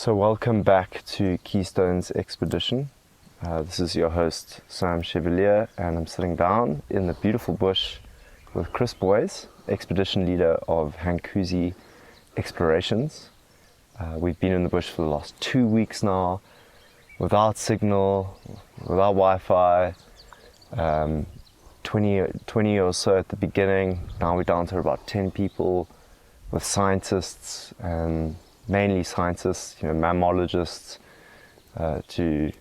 So welcome back to Keystones Expedition. This is your host Sam Chevalier, and I'm sitting down in the beautiful bush with Chris Boyes, expedition leader of Hankuzi Explorations. We've been in the bush for the last 2 weeks now, without signal, without Wi-Fi, 20 or so at the beginning. Now we're down to about 10 people, with scientists, and mainly scientists, mammalogists, to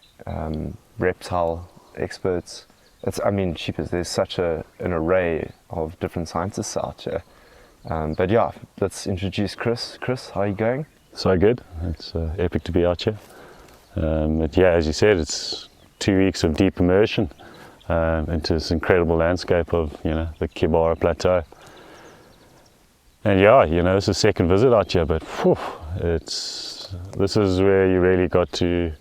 reptile experts. There's such an array of different scientists out here. But yeah, let's introduce Chris. Chris, how are you going? So good. It's epic to be out here. But yeah, as you said, it's 2 weeks of deep immersion into this incredible landscape of the Kibara Plateau. And yeah, this is the second visit out here, but this is where you really got to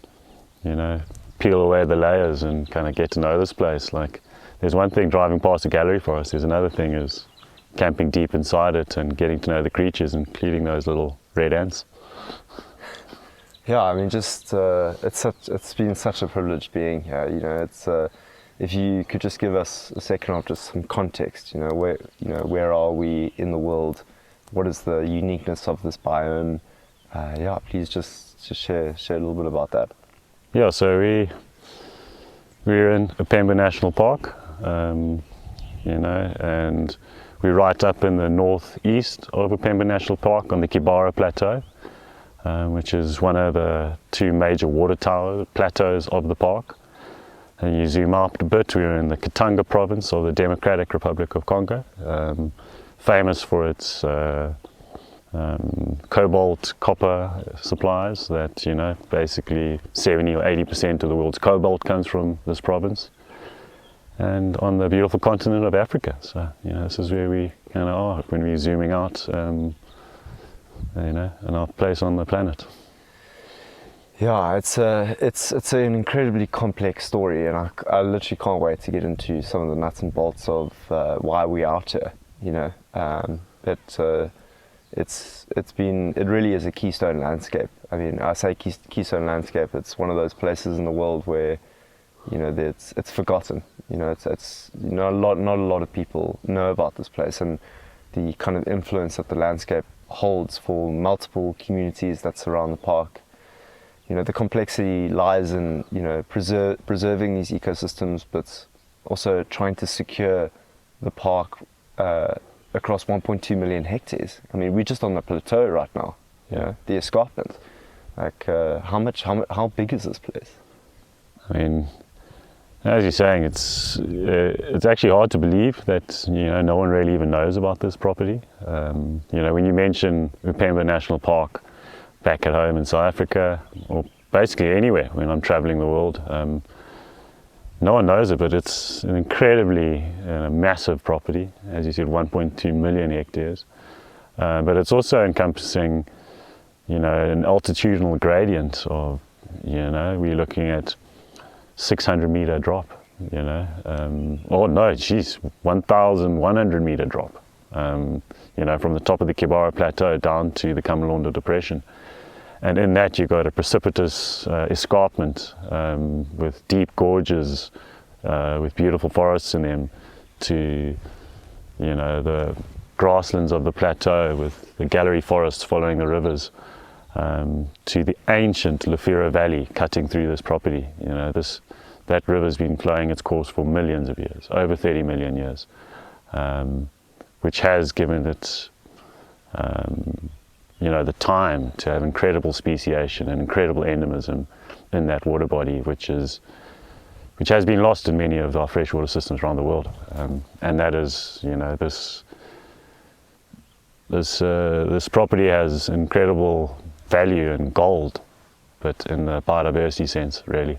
peel away the layers and kind of get to know this place. Like, there's one thing driving past a gallery forest, there's another thing is camping deep inside it and getting to know the creatures, including those little red ants. Yeah, it's been such a privilege being here. If you could just give us a second of just some context, where are we in the world? What is the uniqueness of this biome? Please just share a little bit about that. Yeah, so we're in Upemba National Park, and we're right up in the northeast of Upemba National Park on the Kibara Plateau, which is one of the two major water tower plateaus of the park. And you zoom out a bit, we're in the Katanga province of the Democratic Republic of Congo, famous for its cobalt copper supplies that, basically 70 or 80% of the world's cobalt comes from this province. And on the beautiful continent of Africa. So, this is where we kind of are when we're zooming out, in our place on the planet. Yeah, it's an incredibly complex story, and I literally can't wait to get into some of the nuts and bolts of why we're out here. It really is a keystone landscape. I mean, I say keystone landscape. It's one of those places in the world where it's forgotten. Not a lot of people know about this place and the kind of influence that the landscape holds for multiple communities that surround the park. The complexity lies in preserving these ecosystems, but also trying to secure the park across 1.2 million hectares. I mean, we're just on the plateau right now. The escarpment. Like, how big is this place? I mean, as you're saying, it's actually hard to believe that no one really even knows about this property. When you mention Upemba National Park back at home in South Africa, or basically anywhere when I'm traveling the world, no one knows it, but it's an incredibly massive property, as you said, 1.2 million hectares. But it's also encompassing, an altitudinal gradient of, we're looking at 600-meter drop, 1,100 meter drop, from the top of the Kibara Plateau down to the Kamalonda Depression. And in that you've got a precipitous escarpment with deep gorges, with beautiful forests in them, to the grasslands of the plateau with the gallery forests following the rivers, to the ancient Lufira Valley cutting through this property. That river's been flowing its course for millions of years, over 30 million years, which has given it the time to have incredible speciation and incredible endemism in that water body, which has been lost in many of our freshwater systems around the world. And that is, this property has incredible value and gold, but in the biodiversity sense, really.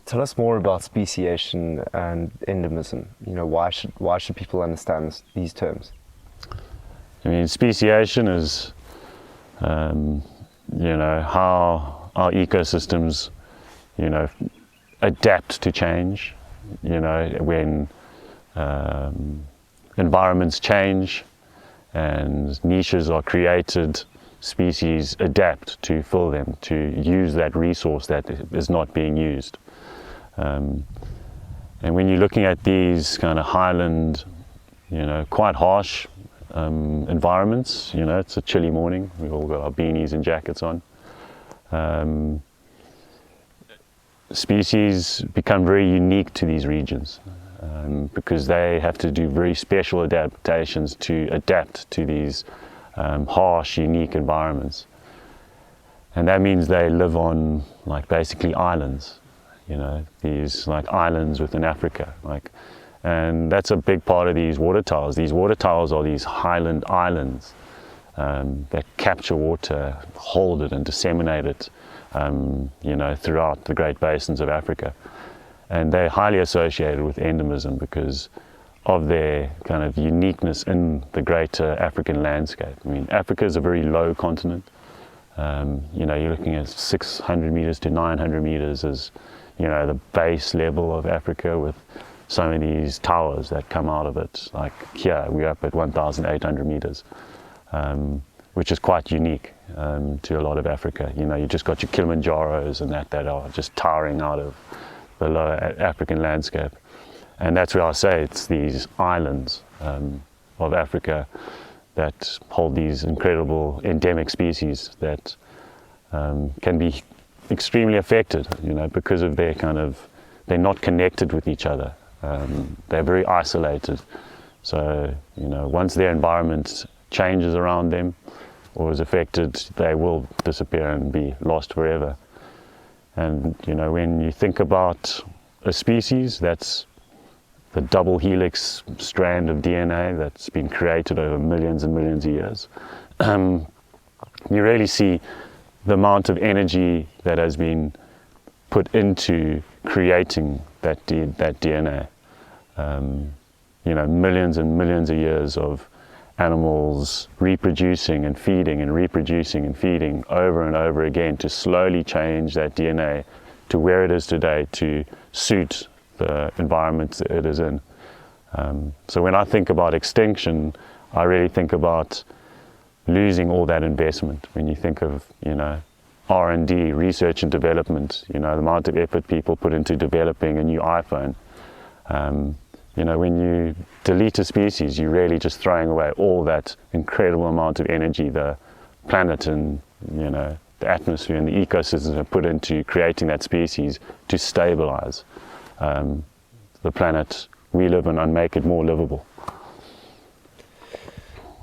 Tell us more about speciation and endemism. Why should people understand these terms? I mean, speciation is how our ecosystems, adapt to change, when environments change and niches are created species adapt to fill them, to use that resource that is not being used. And when you're looking at these kind of highland, quite harsh environments, it's a chilly morning, we've all got our beanies and jackets on. Species become very unique to these regions because they have to do very special adaptations to adapt to these harsh, unique environments. And that means they live on basically islands, these islands within Africa. And that's a big part of these water towers. These water towers are these highland islands that capture water, hold it and disseminate it, throughout the Great Basins of Africa. And they're highly associated with endemism because of their kind of uniqueness in the greater African landscape. I mean, Africa is a very low continent. You're looking at 600 meters to 900 meters as, the base level of Africa, with some of these towers that come out of it. Like here, we're up at 1,800 meters, which is quite unique to a lot of Africa. You just got your Kilimanjaros and that are just towering out of the lower African landscape. And that's where I say it's these islands of Africa that hold these incredible endemic species that can be extremely affected, because of their they're not connected with each other. They're very isolated. So, once their environment changes around them or is affected, they will disappear and be lost forever. And, when you think about a species that's the double helix strand of DNA that's been created over millions and millions of years, you really see the amount of energy that has been put into creating that DNA. Millions and millions of years of animals reproducing and feeding and reproducing and feeding over and over again to slowly change that DNA to where it is today to suit the environment it is in. So when I think about extinction, I really think about losing all that investment. When you think of, R&D, research and development, the amount of effort people put into developing a new iPhone. When you delete a species, you're really just throwing away all that incredible amount of energy the planet and, the atmosphere and the ecosystems have put into creating that species to stabilize the planet we live in and make it more livable.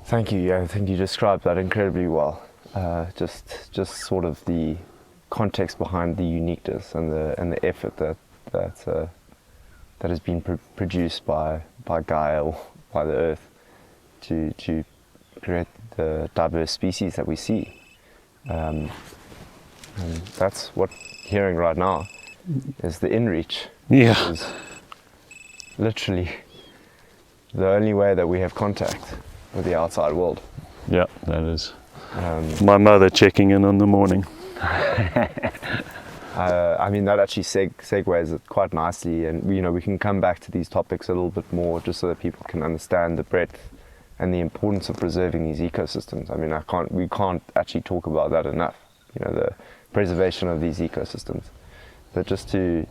Thank you. Yeah, I think you described that incredibly well. Just sort of the context behind the uniqueness and the effort that has been produced by Gaia, by the Earth, to create the diverse species that we see. And that's what we're hearing right now is the inReach. Yeah. Which is literally the only way that we have contact with the outside world. Yeah, that is. My mother checking in the morning. That actually segues it quite nicely, and we can come back to these topics a little bit more, just so that people can understand the breadth and the importance of preserving these ecosystems. We can't actually talk about that enough. The preservation of these ecosystems. But just to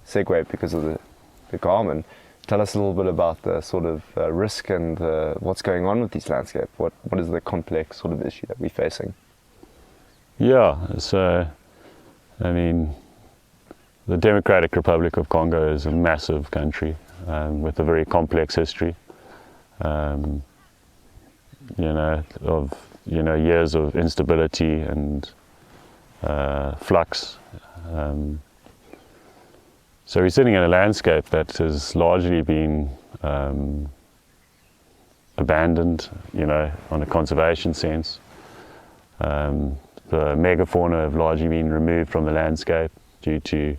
segue because of the Garmin, tell us a little bit about the sort of risk and what's going on with these landscapes. What is the complex sort of issue that we're facing? Yeah, so the Democratic Republic of Congo is a massive country with a very complex history. Years of instability and flux. So we're sitting in a landscape that has largely been abandoned, on a conservation sense. The megafauna have largely been removed from the landscape due to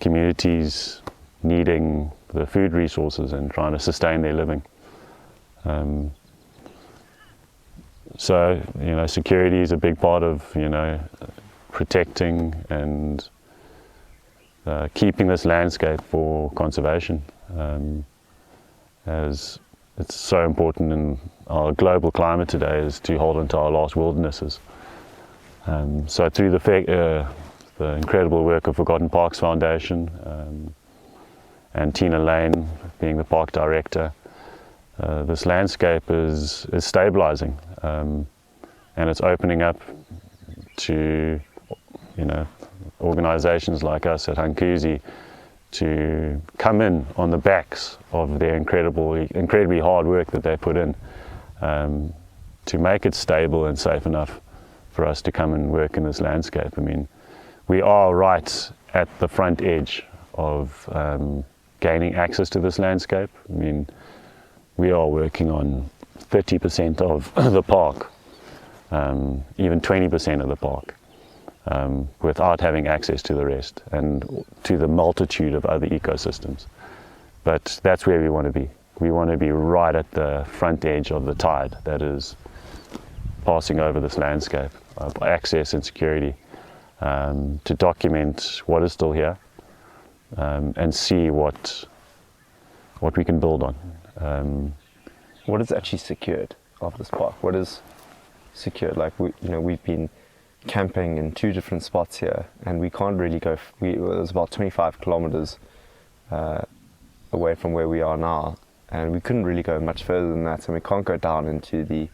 communities needing the food resources and trying to sustain their living. So, security is a big part of, protecting and keeping this landscape for conservation. As it's so important in our global climate today is to hold on to our lost wildernesses. So through the incredible work of Forgotten Parks Foundation and Tina Lane being the park director, this landscape is stabilizing, and it's opening up to, you know, organizations like us at Hankuzi to come in on the backs of their incredibly hard work that they put in, to make it stable and safe enough for us to come and work in this landscape. I mean, we are right at the front edge of gaining access to this landscape. I mean, we are working on 30% of the park, even 20% of the park, without having access to the rest and to the multitude of other ecosystems. But that's where we want to be. We want to be right at the front edge of the tide that is passing over this landscape of access and security, to document what is still here, and see what we can build on. What is actually secured of this park? What is secured? Like, we've been camping in 2 different spots here, and we can't really go. It was about 25 kilometers away from where we are now, and we couldn't really go much further than that. So we can't go down into the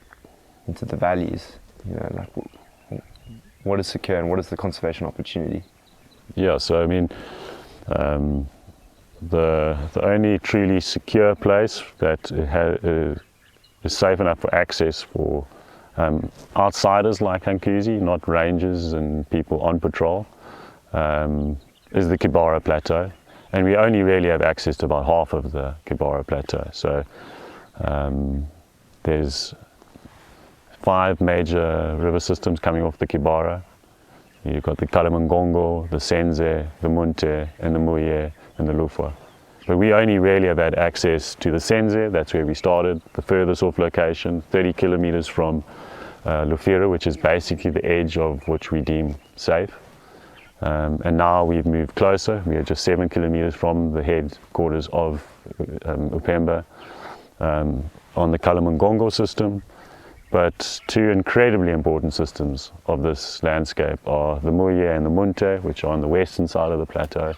valleys. Like, what is secure and what is the conservation opportunity? Yeah, so I mean, the only truly secure place that is safe enough for access for outsiders like Hankuzi, not rangers and people on patrol, is the Kibara Plateau, and we only really have access to about half of the Kibara Plateau. So there's 5 major river systems coming off the Kibara. You've got the Kalamangongo, the Senze, the Munte, and the Muye, and the Lufwa. But we only really have had access to the Senze. That's where we started, the furthest off location, 30 kilometers from Lufira, which is basically the edge of which we deem safe. And now we've moved closer. We are just 7 kilometers from the headquarters of Upemba, on the Kalamangongo system. But 2 incredibly important systems of this landscape are the Muye and the Munte, which are on the western side of the plateau.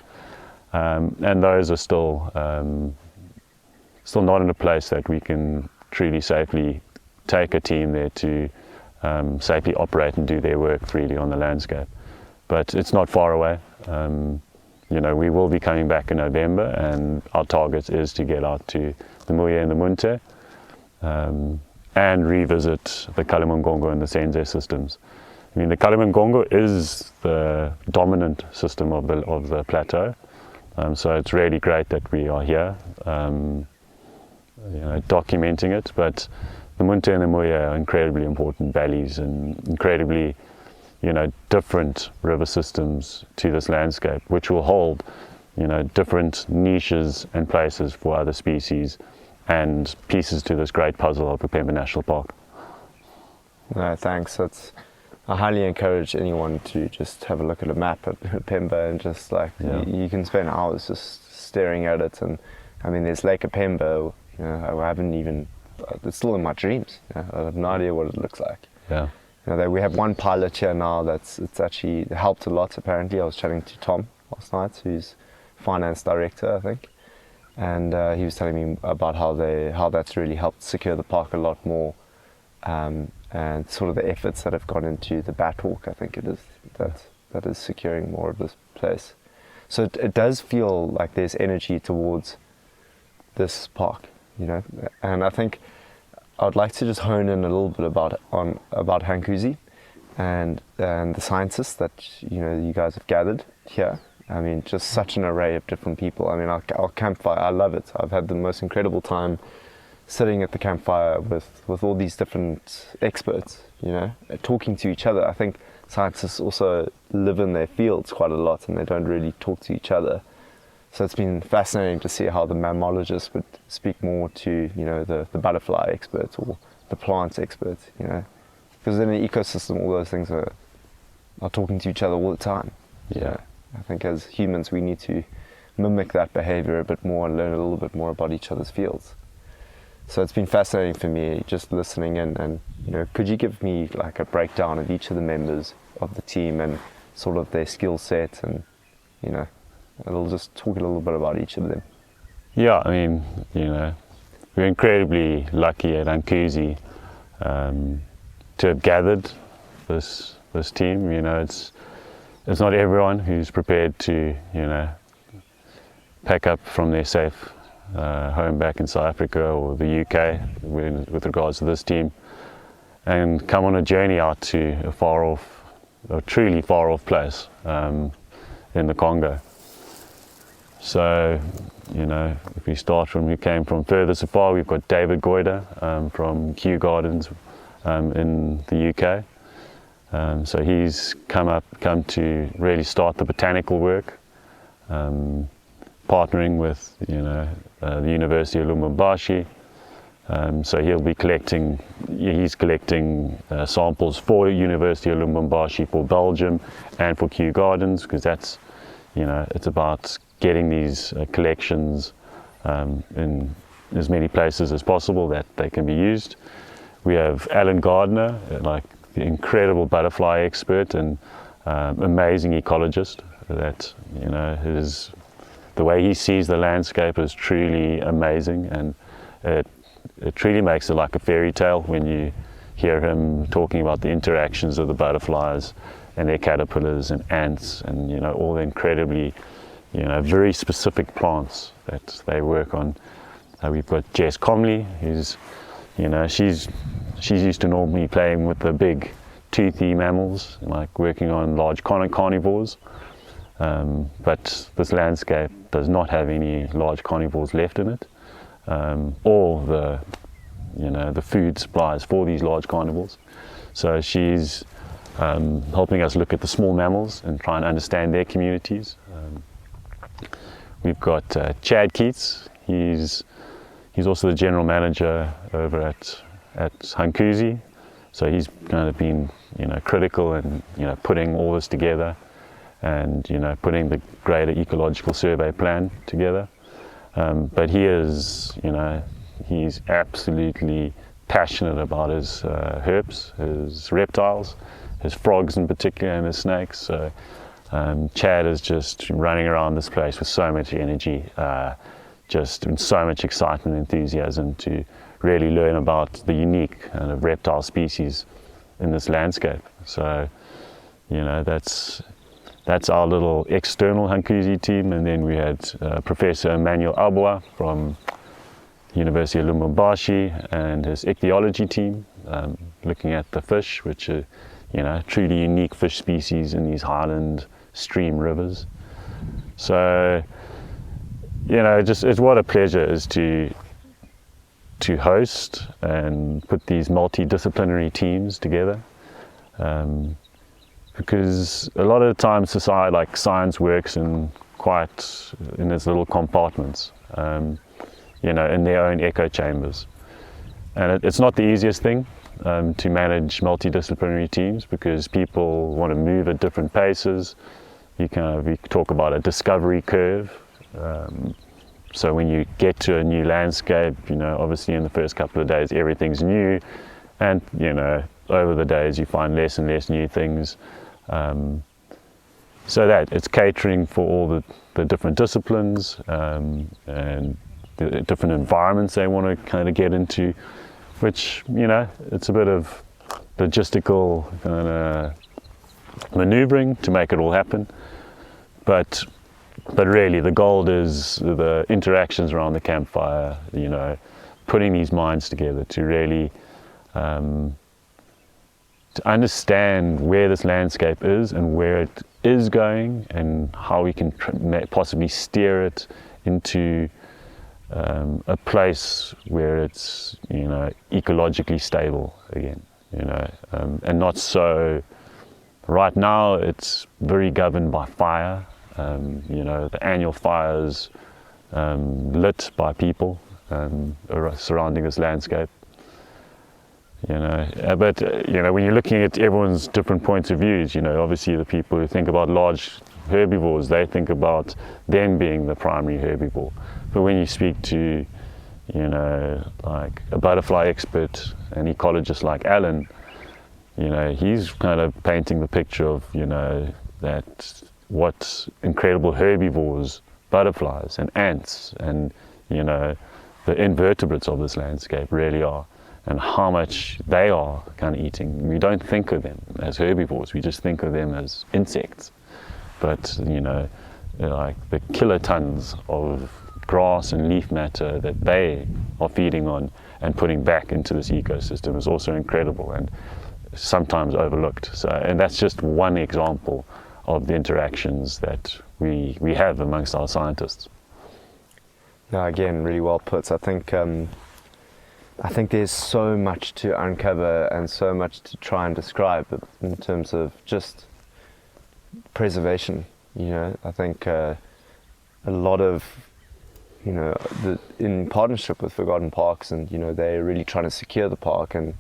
And those are still not in a place that we can truly safely take a team there to safely operate and do their work freely on the landscape. But it's not far away. We will be coming back in November, and our target is to get out to the Muye and the Munte, and revisit the Kalamangongo and the Senze systems. I mean, the Kalamangongo is the dominant system of the plateau, so it's really great that we are here, documenting it. But the Munte and the Muye are incredibly important valleys and incredibly, different river systems to this landscape, which will hold, different niches and places for other species and pieces to this great puzzle of Upemba National Park. No, thanks. I highly encourage anyone to just have a look at a map at Upemba and just you can spend hours just staring at it. And I mean, there's Lake Upemba. I haven't even. It's still in my dreams. I have no idea what it looks like. Yeah. We have one pilot here now it's actually helped a lot. Apparently, I was chatting to Tom last night, who's finance director, I think. And he was telling me about how that's really helped secure the park a lot more, and sort of the efforts that have gone into the bat walk, I think it is, that is securing more of this place. So it does feel like there's energy towards this park, and I think I would like to just hone in a little bit about Hankuzi and the scientists that you guys have gathered here. I mean, just such an array of different people. I mean, our campfire, I love it. I've had the most incredible time sitting at the campfire with all these different experts, talking to each other. I think scientists also live in their fields quite a lot, and they don't really talk to each other. So it's been fascinating to see how the mammalogists would speak more to, the butterfly experts or the plants experts, because in an ecosystem, all those things are talking to each other all the time. Yeah. I think as humans we need to mimic that behavior a bit more and learn a little bit more about each other's fields. So it's been fascinating for me just listening in, and could you give me like a breakdown of each of the members of the team and sort of their skill set, and I'll just talk a little bit about each of them. Yeah, I mean, we're incredibly lucky at Hankuzi to have gathered this team. It's not everyone who's prepared to pack up from their safe home back in South Africa or the UK with regards to this team, and come on a journey out to a truly far off place in the Congo. So, if we start from who came from furthest afar, we've got David Goyder from Kew Gardens in the UK. So he's come to really start the botanical work, partnering with the University of Lubumbashi. So he's collecting samples for University of Lubumbashi, for Belgium, and for Kew Gardens, because that's it's about getting these collections in as many places as possible that they can be used. We have Alan Gardner, like the incredible butterfly expert and amazing ecologist. That the way he sees the landscape is truly amazing, and it truly makes it like a fairy tale when you hear him talking about the interactions of the butterflies and their caterpillars and ants, and all the incredibly very specific plants that they work on. We've got Jess Comley, who's she's used to normally playing with the big toothy mammals, like working on large carnivores, but this landscape does not have any large carnivores left in it, or the food supplies for these large carnivores. So she's helping us look at the small mammals and try and understand their communities. We've got Chad Keats. He's also the general manager over at Hankuzi. So he's kind of been critical and putting all this together, and putting the greater ecological survey plan together. But he's absolutely passionate about his herps, his reptiles, his frogs in particular, and his snakes. So Chad is just running around this place with so much energy, just and so much excitement and enthusiasm to really learn about the unique kind of reptile species in this landscape. So that's our little external Hankuzi team. And then we had Professor Emmanuel Abwa from University of Lubumbashi and his ichthyology team, looking at the fish, which are truly unique fish species in these highland stream rivers. So it's what a pleasure it is to host and put these multidisciplinary teams together, because a lot of the time society, like science, works in its little compartments, in their own echo chambers, and it's not the easiest thing to manage multidisciplinary teams, because people want to move at different paces. You talk about a discovery curve. So when you get to a new landscape, obviously in the first couple of days everything's new, and over the days you find less and less new things. So that it's catering for all the different disciplines and the different environments they want to kind of get into, which it's a bit of logistical kind of maneuvering to make it all happen, but really the goal is the interactions around the campfire, putting these minds together to really to understand where this landscape is and where it is going, and how we can possibly steer it into a place where it's ecologically stable again, and not so. Right now it's very governed by fire. The annual fires lit by people surrounding this landscape. But when you're looking at everyone's different points of views, obviously the people who think about large herbivores, they think about them being the primary herbivore. But when you speak to you know, like a butterfly expert, an ecologist like Alan, you know, he's kind of painting the picture of, you know, that what incredible herbivores, butterflies and ants and, you know, the invertebrates of this landscape really are, and how much they are kind of eating. We don't think of them as herbivores, we just think of them as insects. But, you know, like the kilotons of grass and leaf matter that they are feeding on and putting back into this ecosystem is also incredible and sometimes overlooked. So, and that's just one example of the interactions that we have amongst our scientists. No, again, really well put. I think there's so much to uncover and so much to try and describe in terms of just preservation. You know, I think a lot of, you know, in partnership with Forgotten Parks, and, you know, they're really trying to secure the park, and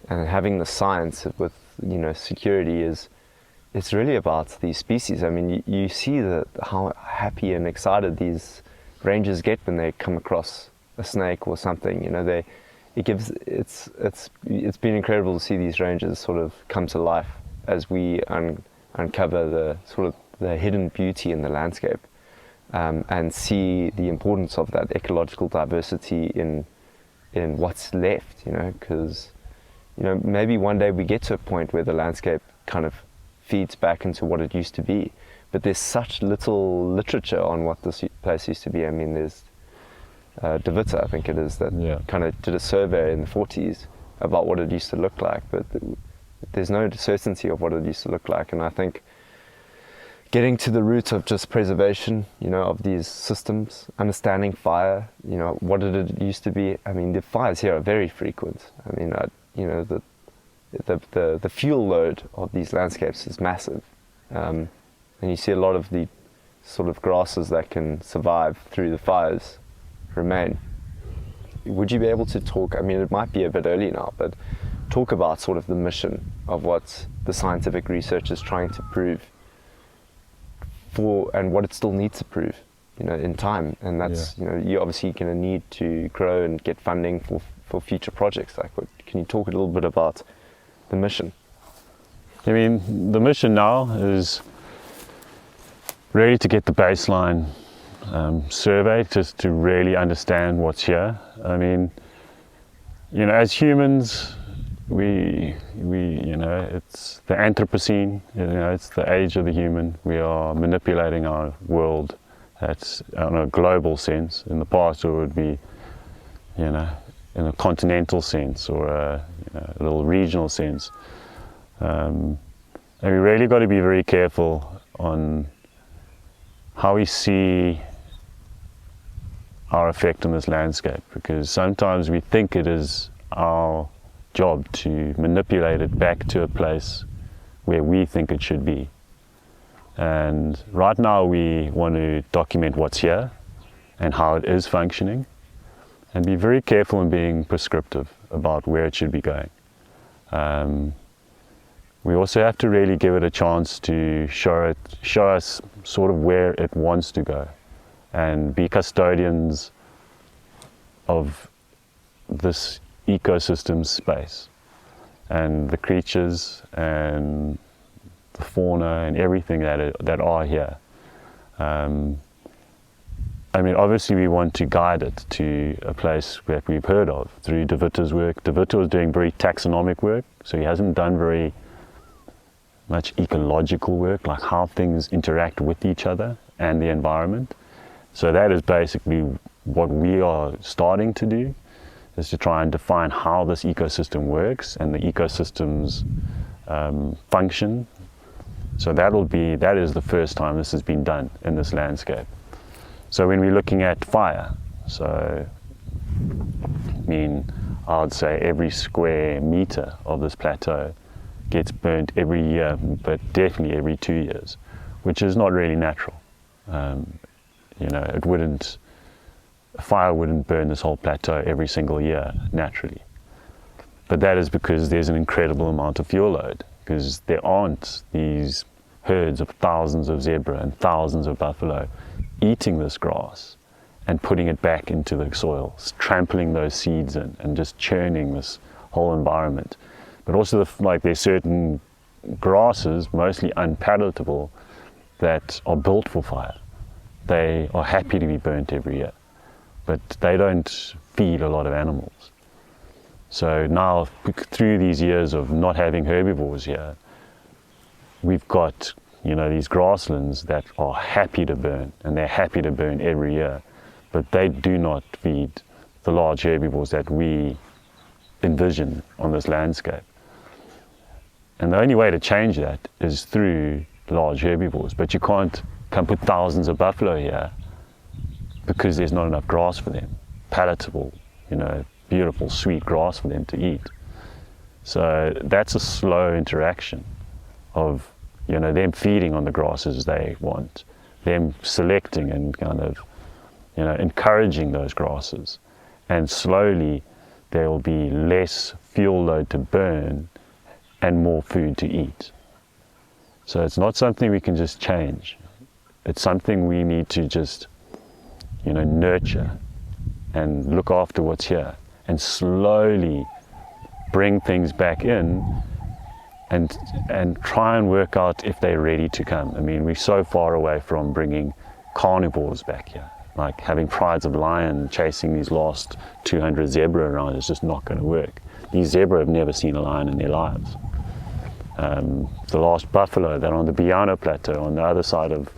having the science with, you know, security it's really about these species. I mean, you see how happy and excited these rangers get when they come across a snake or something. You know, it's been incredible to see these rangers sort of come to life as we uncover the sort of the hidden beauty in the landscape, and see the importance of that ecological diversity in what's left. You know, because, you know, maybe one day we get to a point where the landscape kind of feeds back into what it used to be, but there's such little literature on what this place used to be. I mean, there's De Witte, I think it is, that kind of did a survey in the 40s about what it used to look like, but there's no certainty of what it used to look like. And I think getting to the root of just preservation, you know, of these systems, understanding fire, you know, what did it used to be? I mean, the fires here are very frequent. I mean, you know, the fuel load of these landscapes is massive, and you see a lot of the sort of grasses that can survive through the fires remain. Would you be able to talk, I mean, it might be a bit early now, but talk about sort of the mission of what the scientific research is trying to prove and what it still needs to prove, you know, in time. And that's, you know, you're obviously going to need to grow and get funding for future projects. Like, can you talk a little bit about the mission? I mean, the mission now is really to get the baseline survey, just to really understand what's here. I mean, you know, as humans, we you know, it's the Anthropocene, you know, it's the age of the human. We are manipulating our world that's on a global sense. In the past, it would be, you know, in a continental sense or a little regional sense. And we really got to be very careful on how we see our effect on this landscape, because sometimes we think it is our job to manipulate it back to a place where we think it should be. And right now we want to document what's here and how it is functioning, and be very careful in being prescriptive about where it should be going. We also have to really give it a chance to show us sort of where it wants to go, and be custodians of this ecosystem space and the creatures and the fauna and everything that are here. I mean, obviously we want to guide it to a place that we've heard of through De Witte's work. De Witte was doing very taxonomic work, so he hasn't done very much ecological work, like how things interact with each other and the environment. So that is basically what we are starting to do, is to try and define how this ecosystem works and the ecosystem's function. So that is the first time this has been done in this landscape. So when we're looking at fire, so I mean, I'd say every square meter of this plateau gets burnt every year, but definitely every 2 years, which is not really natural. You know, fire wouldn't burn this whole plateau every single year naturally. But that is because there's an incredible amount of fuel load, because there aren't these herds of thousands of zebra and thousands of buffalo eating this grass and putting it back into the soil, trampling those seeds in and just churning this whole environment. But also there's certain grasses, mostly unpalatable, that are built for fire. They are happy to be burnt every year, but they don't feed a lot of animals. So now, through these years of not having herbivores here, we've got, you know, these grasslands that are happy to burn, and they're happy to burn every year, but they do not feed the large herbivores that we envision on this landscape. And the only way to change that is through large herbivores, but you can't come put thousands of buffalo here because there's not enough grass for them, palatable, you know, beautiful, sweet grass for them to eat. So that's a slow interaction of, you know, them feeding on the grasses they want, them selecting and kind of, you know, encouraging those grasses, and slowly there will be less fuel load to burn and more food to eat. So it's not something we can just change. It's something we need to just, you know, nurture and look after what's here, and slowly bring things back in and try and work out if they're ready to come. I mean, we're so far away from bringing carnivores back here. Like having prides of lion chasing these last 200 zebra around is just not going to work. These zebra have never seen a lion in their lives. The last buffalo that are on the Biano Plateau on the other side of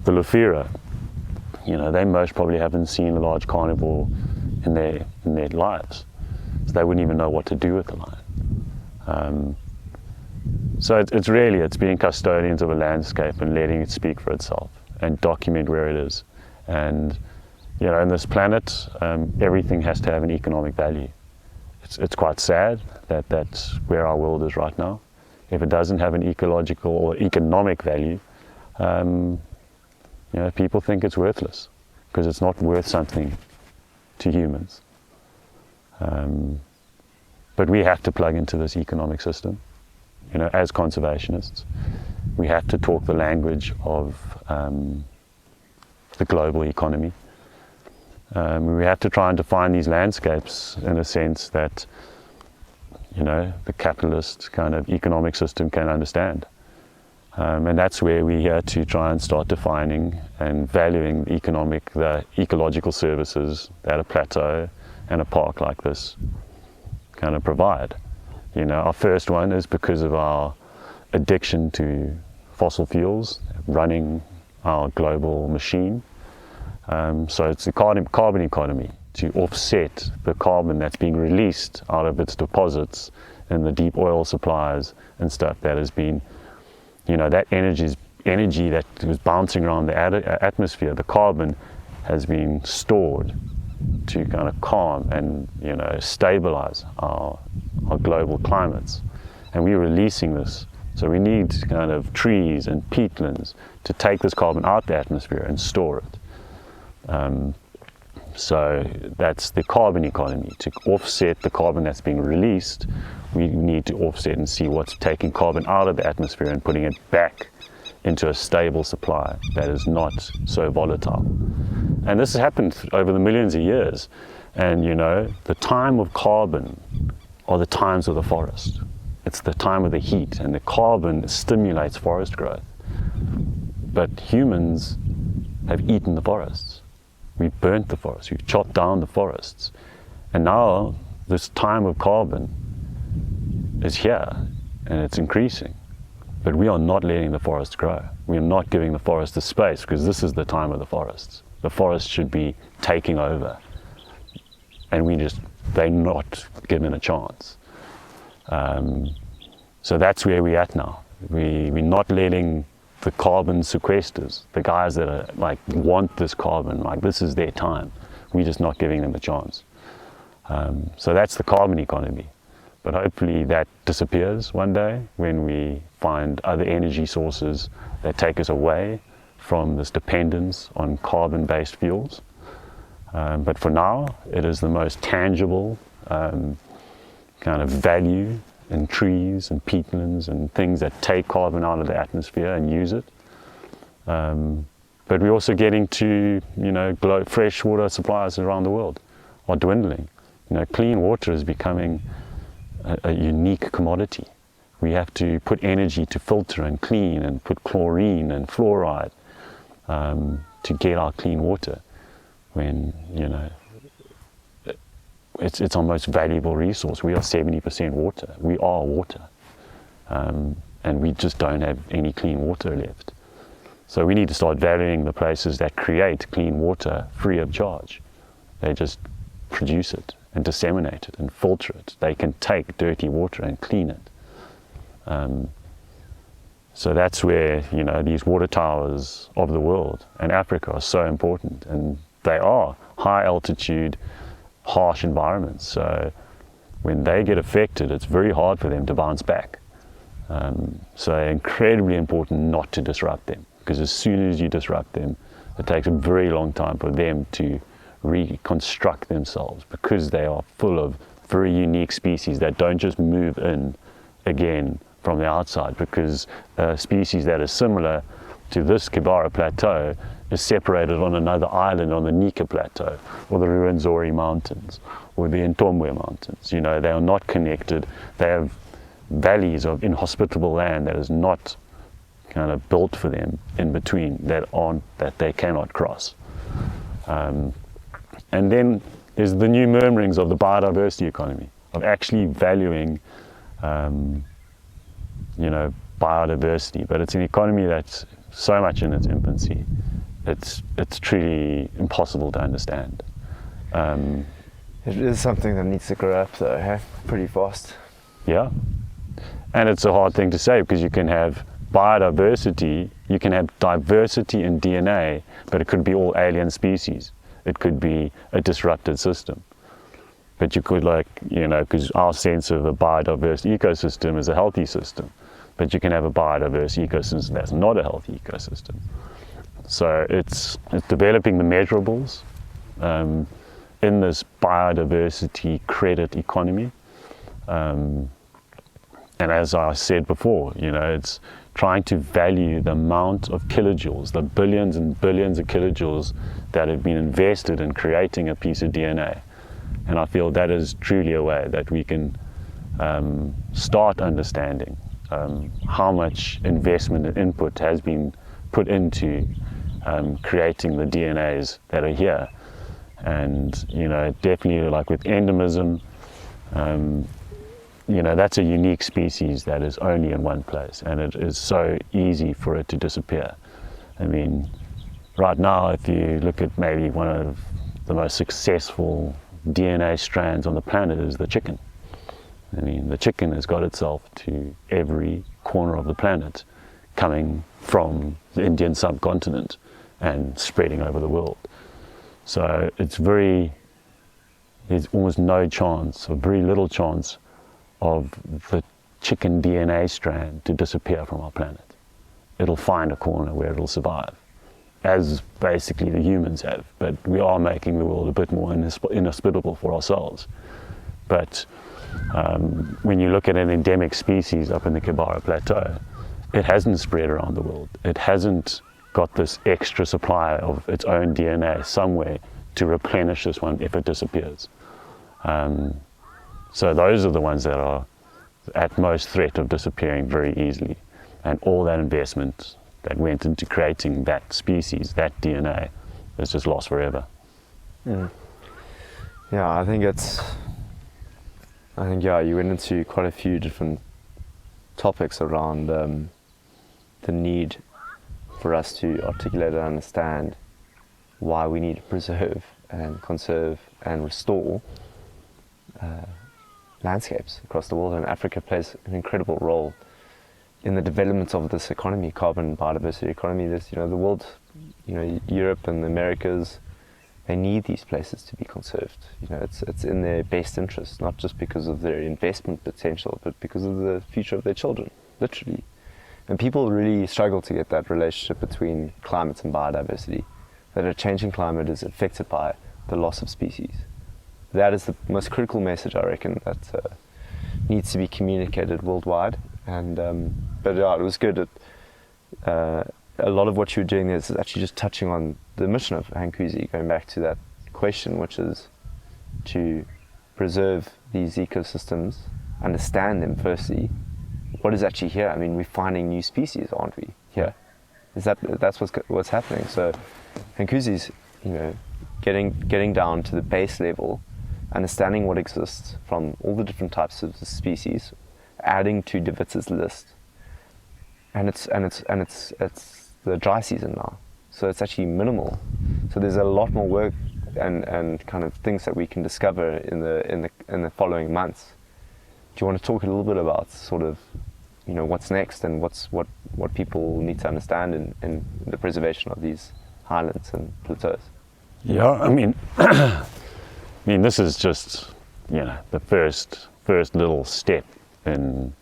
the Lufira, you know, they most probably haven't seen a large carnivore in their lives. So they wouldn't even know what to do with the lion. So it's being custodians of a landscape and letting it speak for itself and document where it is. And, you know, in this planet, everything has to have an economic value. It's quite sad that that's where our world is right now. If it doesn't have an ecological or economic value, you know, people think it's worthless because it's not worth something to humans. But we have to plug into this economic system. You know, as conservationists, we have to talk the language of the global economy. We have to try and define these landscapes in a sense that, you know, the capitalist kind of economic system can understand. And that's where we're here to try and start defining and valuing the ecological services that a plateau and a park like this kind of provide. You know, our first one is because of our addiction to fossil fuels, running our global machine. So it's the carbon economy, to offset the carbon that's being released out of its deposits in the deep oil supplies and stuff that has been, you know, that energy that was bouncing around the atmosphere, the carbon has been stored to kind of calm and, you know, stabilize our global climates. And we're releasing this. So we need kind of trees and peatlands to take this carbon out the atmosphere and store it. So that's the carbon economy. To offset the carbon that's being released, we need to offset and see what's taking carbon out of the atmosphere and putting it back into a stable supply that is not so volatile. And this has happened over the millions of years. And, you know, the time of carbon are the times of the forest. It's the time of the heat, and the carbon stimulates forest growth. But humans have eaten the forests. We've burnt the forests, we've chopped down the forests. And now this time of carbon is here, and it's increasing. But we are not letting the forest grow. We are not giving the forest the space, because this is the time of the forests. The forest should be taking over, and they're not given a chance. So that's where we're at now. We're not letting the carbon sequesters, the guys that are like want this carbon, like this is their time. We're just not giving them a chance. So that's the carbon economy. But hopefully that disappears one day when we find other energy sources that take us away from this dependence on carbon-based fuels. But for now, it is the most tangible kind of value in trees and peatlands and things that take carbon out of the atmosphere and use it. But we're also getting to, fresh water supplies around the world are dwindling. Clean water is becoming a unique commodity. We have to put energy to filter and clean and put chlorine and fluoride to get our clean water, when it's our most valuable resource. We are 70% water. We are water, and we just don't have any clean water left. So we need to start valuing the places that create clean water free of charge. They just produce it and disseminate it and filter it. They can take dirty water and clean it. So that's where, these water towers of the world and Africa are so important, and they are high altitude, harsh environments. So when they get affected, it's very hard for them to bounce back. So incredibly important not to disrupt them, because as soon as you disrupt them, it takes a very long time for them to reconstruct themselves, because they are full of very unique species that don't just move in again from the outside, because a species that is similar to this Kibara Plateau is separated on another island on the Nika Plateau, or the Ruwenzori Mountains, or the Ntombwe Mountains. They are not connected. They have valleys of inhospitable land that is not kind of built for them in between, that they cannot cross. And then there's the new murmurings of the biodiversity economy, of actually valuing biodiversity, but it's an economy that's so much in its infancy. It's truly impossible to understand. It is something that needs to grow up, though, hey? Pretty fast. Yeah, and it's a hard thing to say, because you can have biodiversity, you can have diversity in DNA, but it could be all alien species. It could be a disrupted system. But you could, because our sense of a biodiverse ecosystem is a healthy system, but you can have a biodiverse ecosystem that's not a healthy ecosystem. So it's developing the measurables in this biodiversity credit economy. And as I said before, it's trying to value the amount of kilojoules, the billions and billions of kilojoules that have been invested in creating a piece of DNA. And I feel that is truly a way that we can start understanding how much investment and input has been put into creating the DNAs that are here. And definitely, like with endemism, that's a unique species that is only in one place, and it is so easy for it to disappear. I mean, right now, if you look at maybe one of the most successful DNA strands on the planet is the chicken. I mean, the chicken has got itself to every corner of the planet, coming from the Indian subcontinent and spreading over the world. So there's almost no chance, or very little chance, of the chicken DNA strand to disappear from our planet. It'll find a corner where it'll survive, as basically the humans have, but we are making the world a bit more inhospitable for ourselves. But when you look at an endemic species up in the Kibara Plateau, it hasn't spread around the world. It hasn't got this extra supply of its own DNA somewhere to replenish this one if it disappears. So those are the ones that are at most threat of disappearing very easily. And all that investment that went into creating that species, that DNA, is just lost forever. Mm. Yeah, I think you went into quite a few different topics around the need for us to articulate and understand why we need to preserve and conserve and restore landscapes across the world. And Africa plays an incredible role in the development of this economy, carbon biodiversity economy. The world, Europe and the Americas, they need these places to be conserved. It's in their best interest, not just because of their investment potential, but because of the future of their children, literally. And people really struggle to get that relationship between climate and biodiversity, that a changing climate is affected by the loss of species. That is the most critical message, I reckon, that needs to be communicated worldwide. And but yeah, it was good. a lot of what you're doing is actually just touching on the mission of Hankuzi, going back to that question, which is to preserve these ecosystems, understand them firstly. What is actually here? I mean, we're finding new species, aren't we? Here, that's what's happening. So, Hankuzi's, getting down to the base level, understanding what exists from all the different types of species, adding to De Witt's list, and it's the dry season now, so it's actually minimal. So there's a lot more work and kind of things that we can discover in the following months. Do you want to talk a little bit about sort of, what's next and what people need to understand in the preservation of these highlands and plateaus? Yeah, I mean, this is just, the first little step in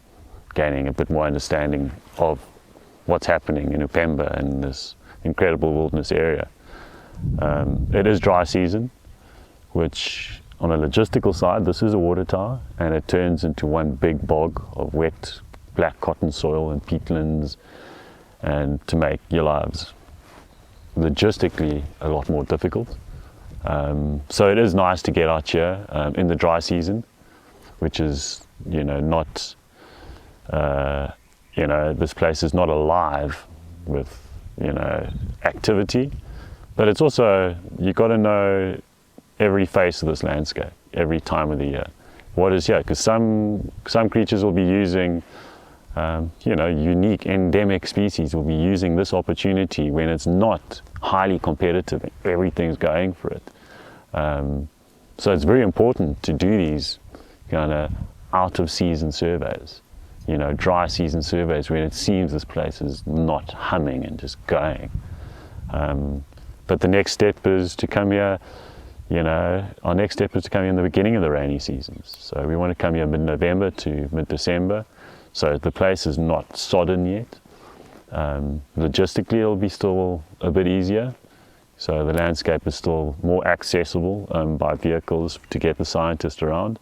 gaining a bit more understanding of what's happening in Upemba and this incredible wilderness area. It is dry season, which on a logistical side, this is a water tower, and it turns into one big bog of wet black cotton soil and peatlands, and to make your lives logistically a lot more difficult. So it is nice to get out here in the dry season, which is, not, this place is not alive with, activity, but it's also, you got to know every face of this landscape, every time of the year. What is here? Because some creatures will be using, unique endemic species will be using this opportunity when it's not highly competitive and everything's going for it. So it's very important to do these kind of out of season surveys, dry season surveys when it seems this place is not humming and just going. But the next step is to come here, our next step is to come here in the beginning of the rainy seasons. So we want to come here mid-November to mid-December. So the place is not sodden yet. Logistically, it'll be still a bit easier. So the landscape is still more accessible by vehicles to get the scientists around.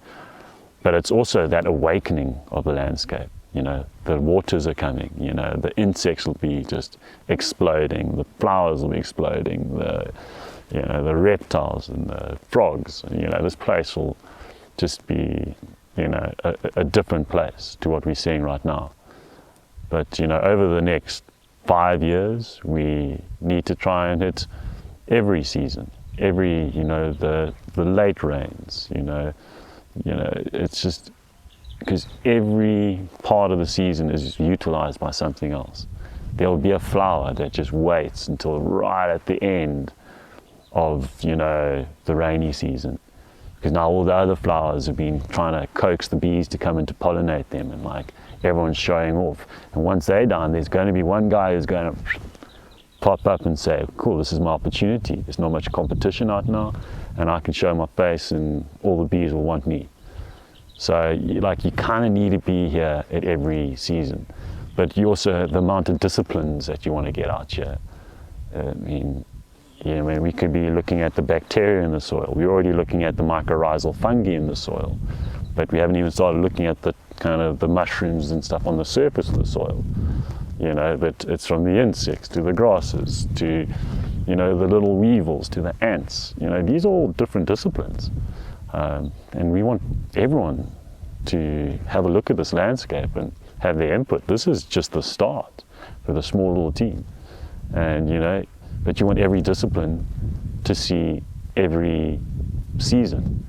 But it's also that awakening of the landscape. The waters are coming, the insects will be just exploding, the flowers will be exploding, the reptiles and the frogs. This place will just be, a different place to what we're seeing right now. But, over the next 5 years, we need to try and hit every season, the late rains, it's just, because every part of the season is utilized by something else. There will be a flower that just waits until right at the end of, the rainy season. Because now all the other flowers have been trying to coax the bees to come in to pollinate them, and everyone's showing off. And once they're done, there's going to be one guy who's going to pop up and say, cool, this is my opportunity. There's not much competition out now, and I can show my face and all the bees will want me. So you kind of need to be here at every season. But you also, the amount of disciplines that you want to get out here. We could be looking at the bacteria in the soil. We're already looking at the mycorrhizal fungi in the soil, but we haven't even started looking at the kind of the mushrooms and stuff on the surface of the soil. But it's from the insects to the grasses to, the little weevils to the ants. These are all different disciplines. And we want everyone to have a look at this landscape and have their input. This is just the start for the small little team. And, but you want every discipline to see every season,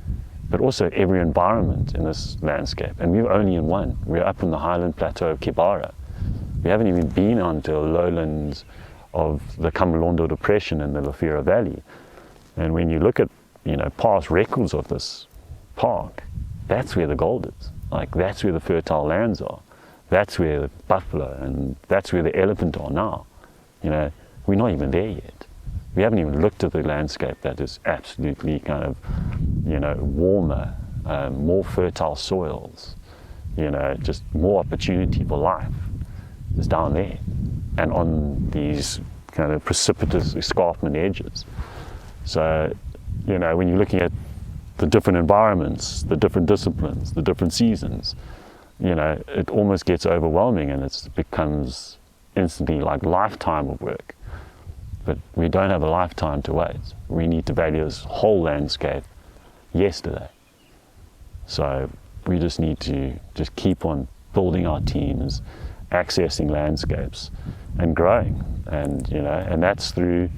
but also every environment in this landscape. And we're only in one. We're up in the highland plateau of Kibara. We haven't even been onto the lowlands of the Kamalondo Depression and the Lafira Valley. And when you look at, past records of this park, that's where the gold is. That's where the fertile lands are. That's where the buffalo and that's where the elephant are now. We're not even there yet. We haven't even looked at the landscape that is absolutely kind of, warmer, more fertile soils, just more opportunity for life is down there and on these kind of precipitous escarpment edges. So, when you're looking at the different environments, the different disciplines, the different seasons, it almost gets overwhelming and it becomes, instantly like lifetime of work. But we don't have a lifetime to wait. We need to value this whole landscape yesterday. So we just need to just keep on building our teams, accessing landscapes and growing. And, you know, and that's through,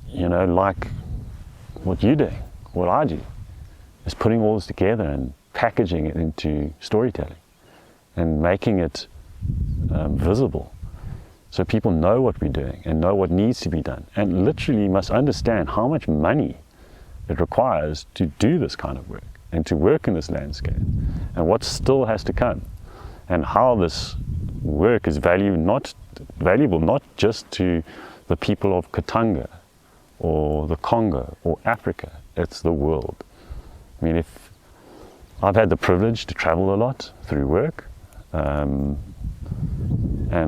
you know, like what you're doing, what I do, is putting all this together and packaging it into storytelling and making it visible. So people know what we're doing and know what needs to be done, and literally must understand how much money it requires to do this kind of work and to work in this landscape, and what still has to come, and how this work is valuable not just to the people of Katanga or the Congo or Africa, it's the world. I mean, if I've had the privilege to travel a lot through work, and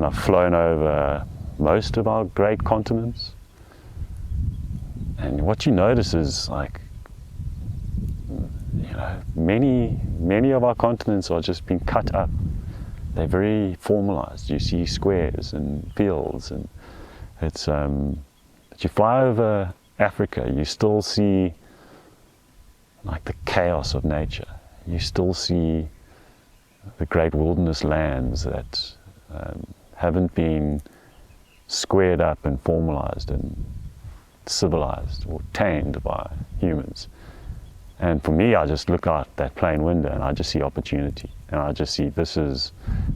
I've flown over most of our great continents. And what you notice is, like, you know, many of our continents are just being cut up. They're very formalized. You see squares and fields, and it's. But you fly over Africa, you still see like the chaos of nature. You still see the great wilderness lands that haven't been squared up and formalized and civilized or tamed by humans. And for me, I just look out that plane window and I just see opportunity, and I just see this is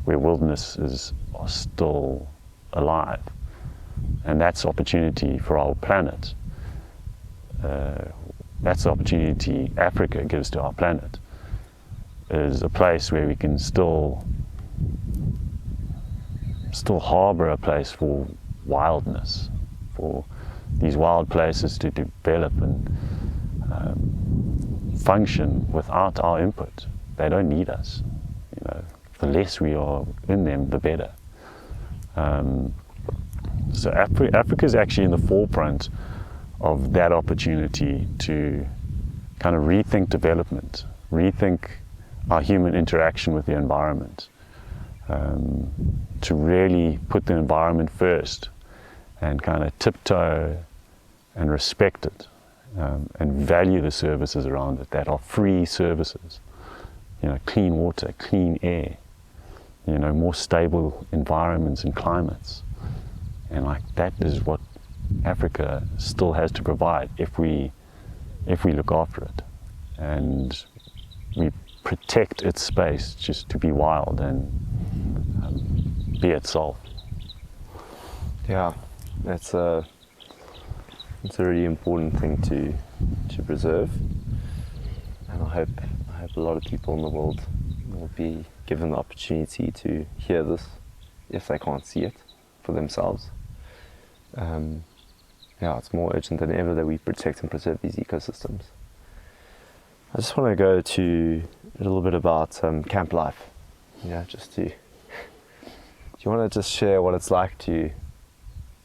where wildernesses are still alive, and that's opportunity for our planet. That's the opportunity Africa gives to our planet, is a place where we can still harbor a place for wildness, for these wild places to develop and function without our input. They don't need us. You know, the less we are in them, the better. So Africa is actually in the forefront of that opportunity to kind of rethink development, rethink our human interaction with the environment, to really put the environment first and kind of tiptoe and respect it, and value the services around it that are free services. You know, clean water, clean air, you know, more stable environments and climates. And like that is what Africa still has to provide if we look after it and we protect its space just to be wild and be itself. Yeah, it's a really important thing to preserve, and I hope a lot of people in the world will be given the opportunity to hear this if they can't see it for themselves. Yeah, it's more urgent than ever that we protect and preserve these ecosystems. I just want to go to a little bit about camp life. Yeah, do you want to just share what it's like to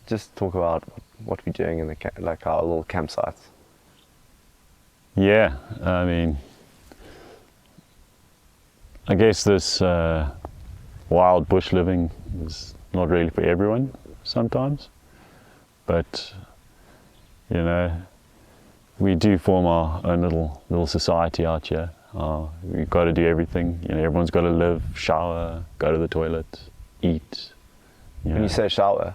just talk about what we're doing in like our little campsites? Yeah, I mean, I guess this wild bush living is not really for everyone sometimes, but you know, we do form our own little society out here. We've got to do everything. You know, everyone's got to live, shower, go to the toilet, eat. When you say shower?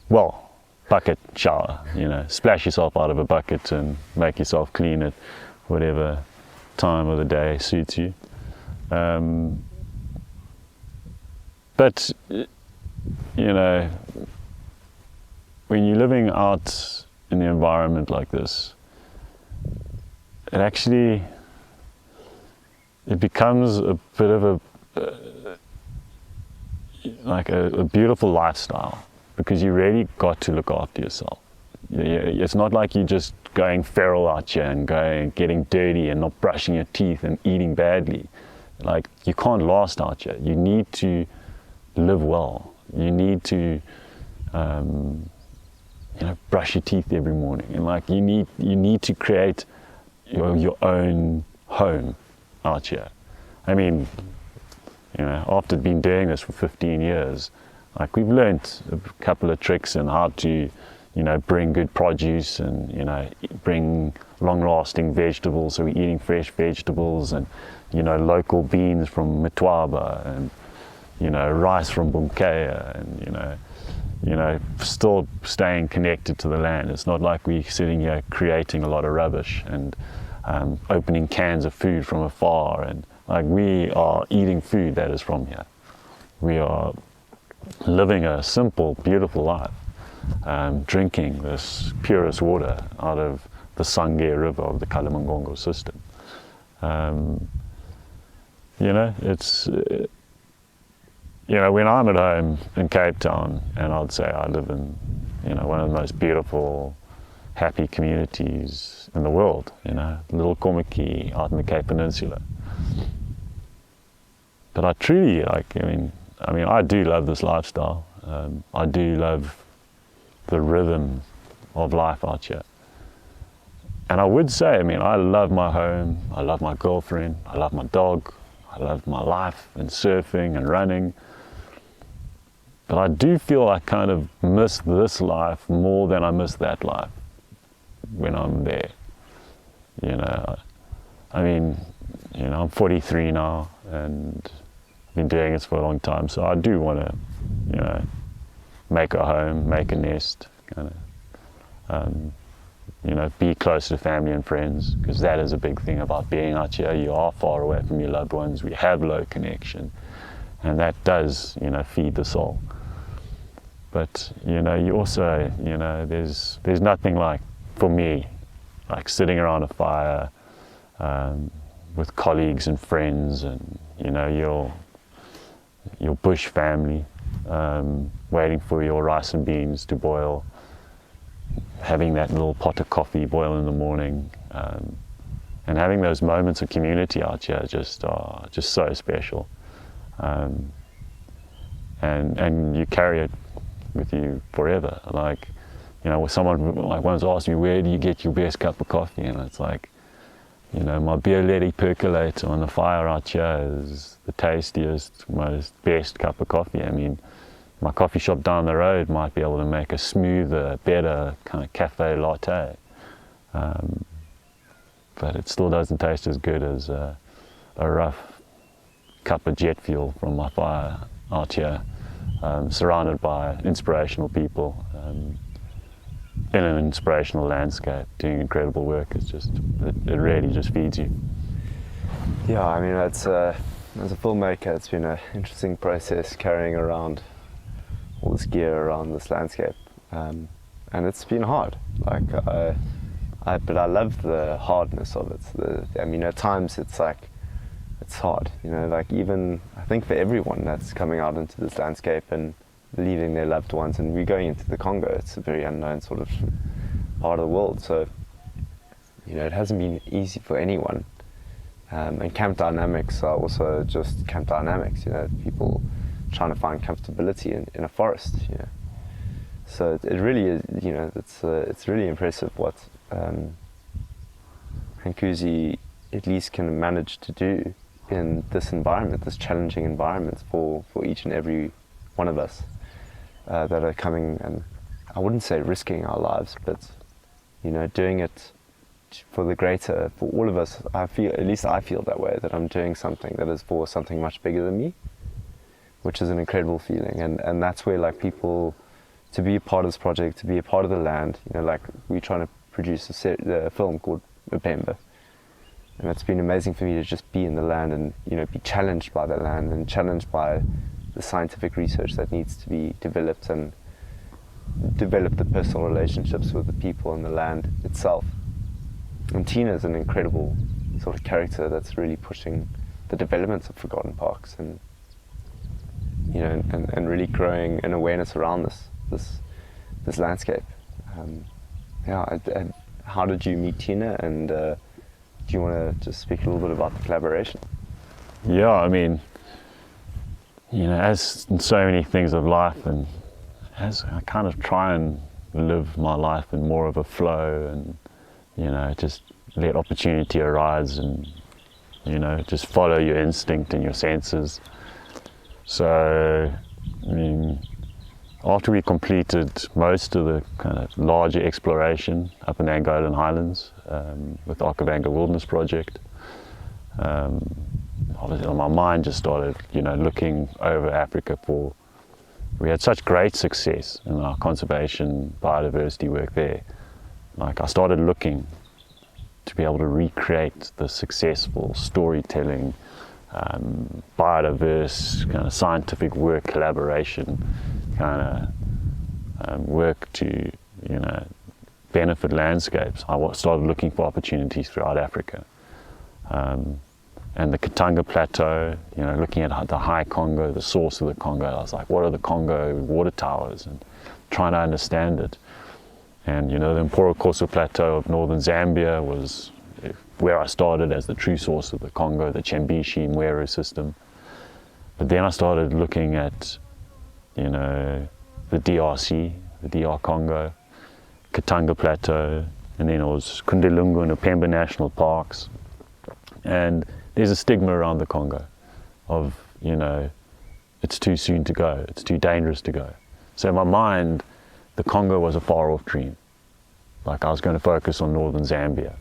Well, bucket shower. You know, splash yourself out of a bucket and make yourself clean at whatever time of the day suits you. But you know, when you're living out in the environment like this, it becomes a bit of a beautiful lifestyle, because you really got to look after yourself. It's not like you're just going feral out here and getting dirty and not brushing your teeth and eating badly. Like, you can't last out here. You need to live well. You need to brush your teeth every morning, and like you need to create your own home out here. I mean, you know, after being doing this for 15 years, Like we've learnt a couple of tricks in how to, you know, bring good produce and, you know, bring long-lasting vegetables. So we're eating fresh vegetables and, you know, local beans from Mitwaba and, you know, rice from Bumkea and, you know, still staying connected to the land. It's not like we're sitting here creating a lot of rubbish and opening cans of food from afar. And like we are eating food that is from here. We are living a simple, beautiful life. Drinking this purest water out of the Sangye River of the Kalamangongo system. You know, it's, you know, when I'm at home in Cape Town, and I'd say I live in, you know, one of the most beautiful, happy communities in the world, you know, little Komaki out in the Cape Peninsula. But I truly, like, I mean, I do love this lifestyle. I do love the rhythm of life out here. And I would say, I mean, I love my home, I love my girlfriend, I love my dog, I love my life and surfing and running. But I do feel I kind of miss this life more than I miss that life when I'm there. You know, I mean, you know, I'm 43 now and I've been doing this for a long time, so I do want to, you know, make a home, make a nest, kind of, you know, be close to family and friends, because that is a big thing about being out here. You are far away from your loved ones, we have low connection, and that does, you know, feed the soul. But, you know, you also, you know, there's nothing like, for me, like sitting around a fire with colleagues and friends and, you know, your bush family, waiting for your rice and beans to boil, having that little pot of coffee boil in the morning, and having those moments of community out here just so special. And you carry it with you forever. Like, you know, someone like once asked me, where do you get your best cup of coffee? And it's like, you know, my Bialetti percolator on the fire out here is the tastiest, most best cup of coffee. I mean, my coffee shop down the road might be able to make a smoother, better kind of cafe latte. But it still doesn't taste as good as a rough cup of jet fuel from my fire out here, surrounded by inspirational people, in an inspirational landscape, doing incredible work. It's just, it really just feeds you. Yeah, I mean, as a filmmaker, it's been an interesting process carrying around all this gear around this landscape, and it's been hard. Like, but I love the hardness of it. I mean, at times it's like, it's hard, you know, like even, I think for everyone that's coming out into this landscape and leaving their loved ones, and we're going into the Congo, it's a very unknown sort of part of the world, so, you know, it hasn't been easy for anyone. And camp dynamics are also just camp dynamics, you know, people trying to find comfortability in a forest, you know. So it really is, you know, it's really impressive what Hankuzi at least can manage to do in this environment, this challenging environment for each and every one of us that are coming, and I wouldn't say risking our lives, but, you know, doing it for the greater, for all of us. I feel, at least I feel that way, that I'm doing something that is for something much bigger than me, which is an incredible feeling. And that's where, like, people, to be a part of this project, to be a part of the land, you know, like we're trying to produce a film called Upemba, and it's been amazing for me to just be in the land and, you know, be challenged by the land and challenged by the scientific research that needs to be developed, and develop the personal relationships with the people and the land itself. And Tina's an incredible sort of character that's really pushing the development of forgotten parks, and, you know, and really growing an awareness around this landscape. Yeah, how did you meet Tina, and do you want to just speak a little bit about the collaboration? Yeah, I mean, you know, as in so many things of life, and as I kind of try and live my life in more of a flow, and, you know, just let opportunity arise, and, you know, just follow your instinct and your senses. So, I mean, after we completed most of the kind of larger exploration up in the Angolan highlands with the Okavango Wilderness Project, obviously my mind just started, looking over Africa for. We had such great success in our conservation biodiversity work there. Like, I started looking to be able to recreate the successful storytelling, biodiverse kind of scientific work, collaboration kind of work to benefit landscapes. I started looking for opportunities throughout Africa, and the Katanga Plateau, looking at the high Congo, the source of the Congo. I was like, what are the Congo water towers, and trying to understand it. And the Mporokoso Plateau of northern Zambia was where I started as the true source of the Congo, the Chembishi Mweru system. But then I started looking at, the DRC, the DR Congo, Katanga Plateau, and then it was Kundelungu and Upemba National Parks. And there's a stigma around the Congo of, it's too soon to go, it's too dangerous to go. So in my mind, the Congo was a far off dream. Like, I was going to focus on northern Zambia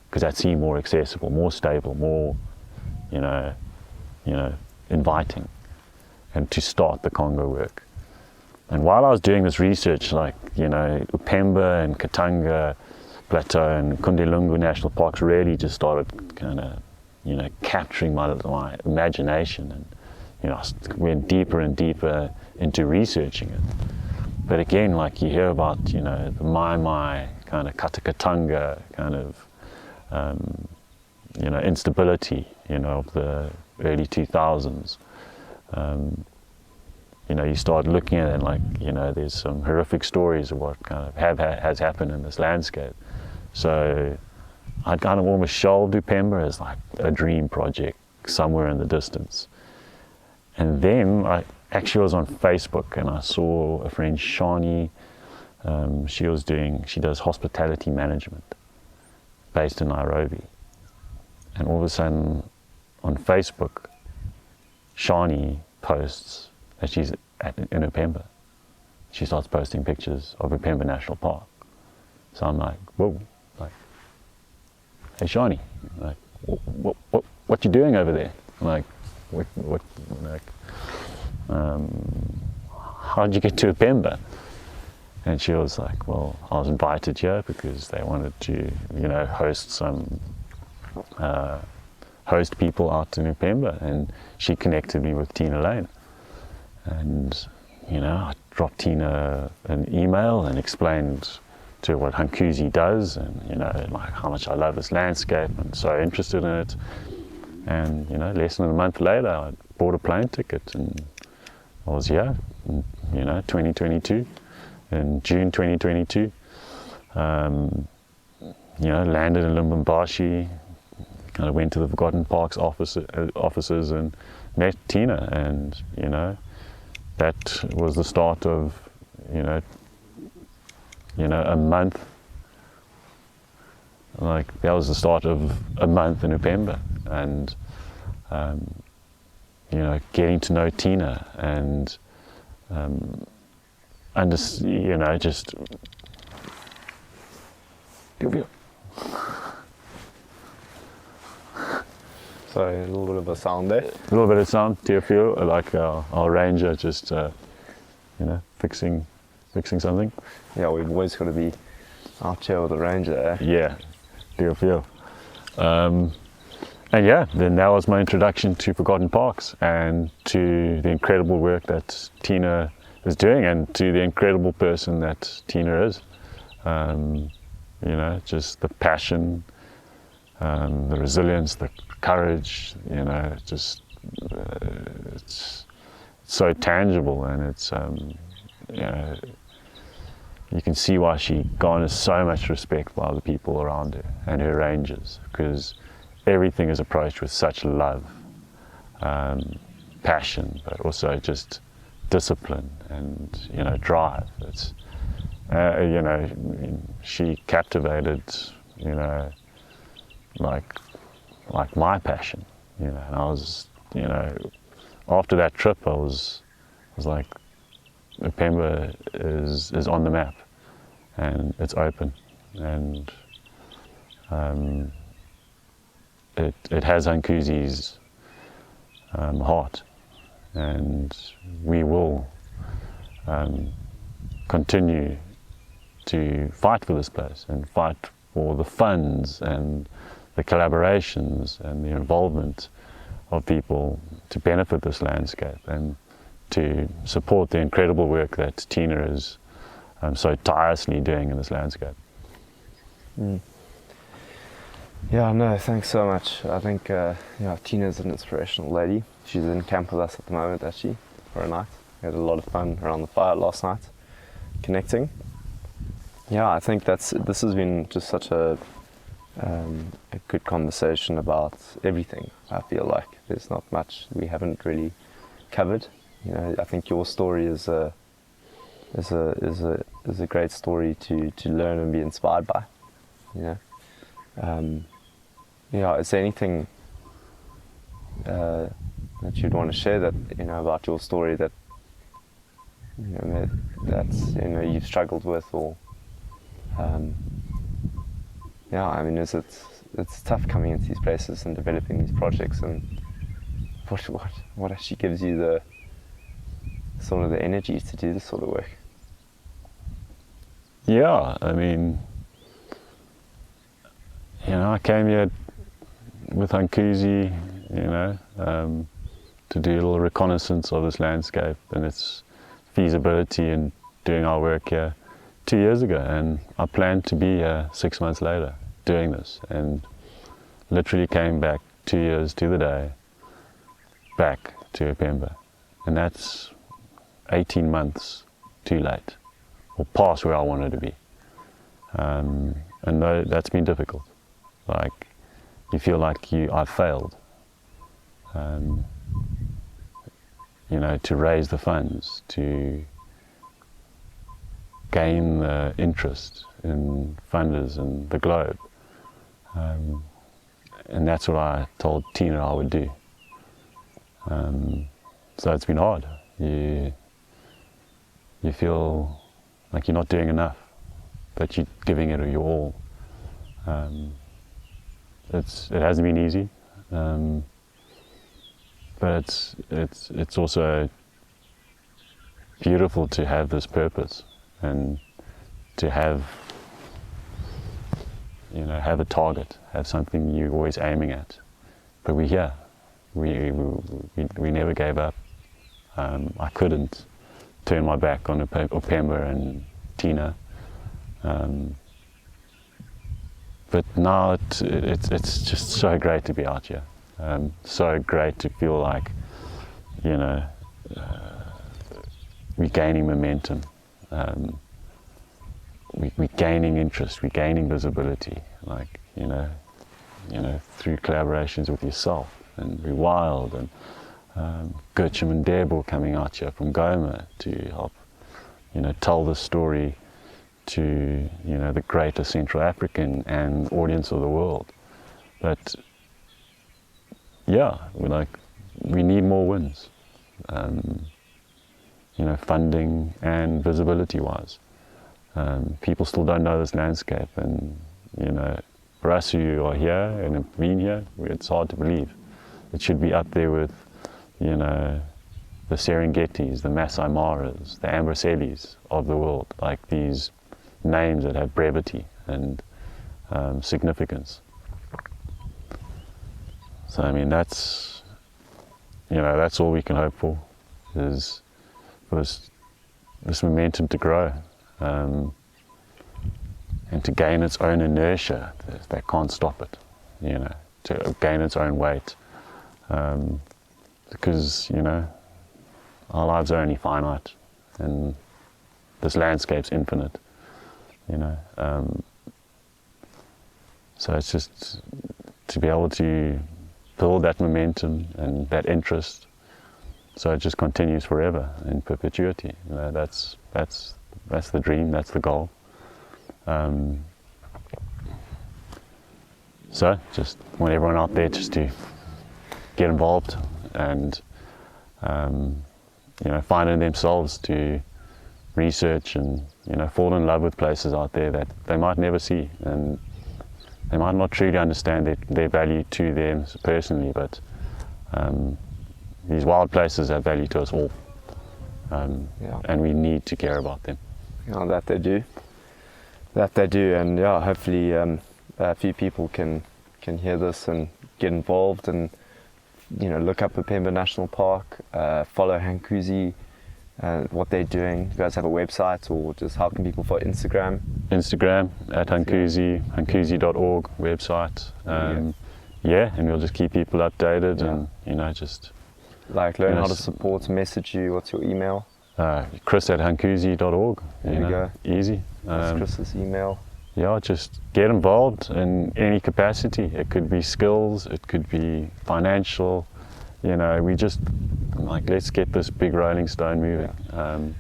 because that seemed more accessible, more stable, more, inviting, and to start the Congo work. And while I was doing this research, like, Upemba and Katanga Plateau and Kundelungu National Parks really just started kind of, capturing my imagination, and, I went deeper and deeper into researching it. But again, like, you hear about, the Mai kind of Katakatanga kind of, instability, of the early 2000s. You start looking at it and, like, there's some horrific stories of what kind of has happened in this landscape. So I'd kind of almost shelved Upemba as like a dream project somewhere in the distance. And then I actually was on Facebook and I saw a friend, Shani. She does hospitality management based in Nairobi. And all of a sudden on Facebook, Shani posts that she's in Upemba. She starts posting pictures of Upemba National Park. So I'm like, whoa, like, hey Shani, like, what you doing over there? I'm like, how'd you get to Upemba? And she was like, well, I was invited here because they wanted to, host people out in Upemba, and she connected me with Tina Lane. And, I dropped Tina an email and explained to her what Hankuzi does, and, like, how much I love this landscape and so interested in it. And, less than a month later, I bought a plane ticket and I was here in, 2022, in June 2022. Landed in Lubumbashi, kind of went to the Forgotten Parks offices and met Tina, and, that was the start of, a month. Like, that was the start of a month in Upemba, and getting to know Tina and just Sorry, a little bit of a sound there. A little bit of sound. Do you feel like our ranger just fixing something? Yeah, we've always got to be out here with the ranger, eh? Yeah, do you feel? And yeah, then that was my introduction to Forgotten Parks and to the incredible work that Tina is doing, and to the incredible person that Tina is. Just the passion, the resilience, the courage, it's so tangible, and it's, you can see why she garners so much respect by the people around her and her rangers, because everything is approached with such love, passion, but also just discipline and drive. It's, she captivated, like my passion, and I was, after that trip, I was like, Upemba is on the map, and it's open, and it has Hankuzi's heart, and we will continue to fight for this place and fight for the funds and the collaborations and the involvement of people to benefit this landscape, and to support the incredible work that Tina is so tirelessly doing in this landscape. Yeah, no, thanks so much. I think Tina's an inspirational lady. She's in camp with us at the moment, actually, for a night. We had a lot of fun around the fire last night, connecting. Yeah, I think this has been just such a good conversation about everything. I feel like there's not much we haven't really covered. I think your story is a great story to learn and be inspired by. Is there anything that you'd want to share that about your story that you've struggled with, or it's tough coming into these places and developing these projects, and what actually gives you the sort of the energy to do this sort of work? Yeah, I mean, I came here with Hankuzi, to do a little reconnaissance of this landscape and its feasibility in doing our work here 2 years ago, and I planned to be here 6 months later doing this, and literally came back 2 years to the day back to Upemba, and that's 18 months too late, or past where I wanted to be. And that's been difficult. Like, you feel like I've failed, to raise the funds, to gain the interest in funders and the globe. And that's what I told Tina I would do. So it's been hard. You feel like you're not doing enough, but you're giving it your all. It hasn't been easy, but it's also beautiful to have this purpose and to have a target, have something you're always aiming at. But we're here. We never gave up. I couldn't turn my back on Upemba and Tina. But now it's just so great to be out here. So great to feel like, we're gaining momentum. We're gaining interest. We're gaining visibility. Like, through collaborations with yourself and Rewild and Gertrude and Debo coming out here from Goma to help, tell the story to the greater Central African and audience of the world. But yeah, we need more wins, funding and visibility wise. People still don't know this landscape, and for us who are here and have been here, it's hard to believe. It should be up there with the Serengetis, the Masai Maras, the Ambrosellis of the world, like these names that have brevity and significance. So I mean, that's all we can hope for, is for this momentum to grow, and to gain its own inertia. They can't stop it, to gain its own weight, because our lives are only finite, and this landscape's infinite. So it's just to be able to build that momentum and that interest, so it just continues forever in perpetuity. That's the dream. That's the goal. So just want everyone out there just to get involved and find in themselves to research and fall in love with places out there that they might never see, and they might not truly understand their value to them personally, but these wild places have value to us all, and we need to care about them. Yeah, that they do, and yeah, hopefully a few people can hear this and get involved, and look up Upemba National Park, follow Hankuzi, what they're doing. You guys have a website, or just how can people follow Instagram? Instagram at Hankuzi, hankuzi.org website. And we'll just keep people updated, and just like learn how to support, message you. What's your email? Chris at hankuzi.org. There you go. Easy. That's Chris's email. Yeah, just get involved in any capacity. It could be skills, it could be financial. We just let's get this big rolling stone moving.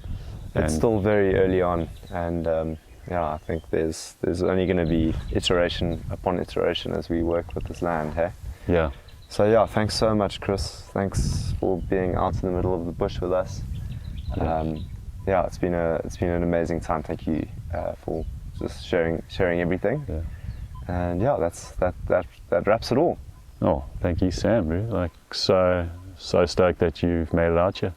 It's still very early on, and I think there's only going to be iteration upon iteration as we work with this land. Hey. Yeah. So yeah, thanks so much, Chris. Thanks for being out in the middle of the bush with us. It's been an amazing time. Thank you for just sharing everything. Yeah. And that wraps it all. Oh, thank you, Sam. Really, so stoked that you've made it out here.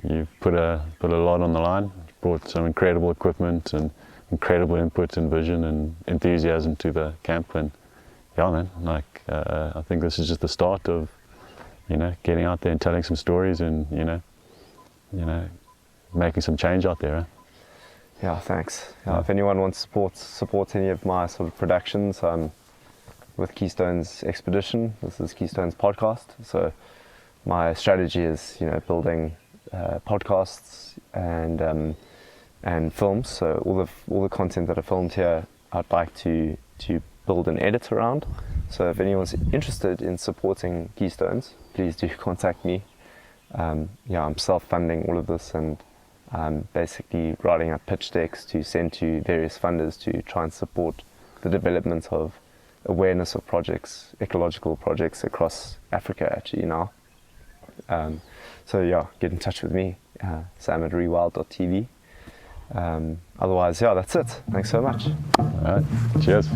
You've put a lot on the line. Brought some incredible equipment and incredible input and vision and enthusiasm to the camp. And yeah, man, I think this is just the start of getting out there and telling some stories and making some change out there. Yeah, thanks. If anyone wants to support any of my sort of productions, I'm with Keystones Expedition. This is Keystones Podcast. So my strategy is, building podcasts and films. So all the content that I filmed here, I'd like to build and edit around. So if anyone's interested in supporting Keystones, please do contact me. I'm self-funding all of this, and I'm basically writing up pitch decks to send to various funders to try and support the development of awareness of projects, ecological projects across Africa actually now. Get in touch with me, Sam at rewild.tv. Otherwise, that's it. Thanks so much. All right, cheers.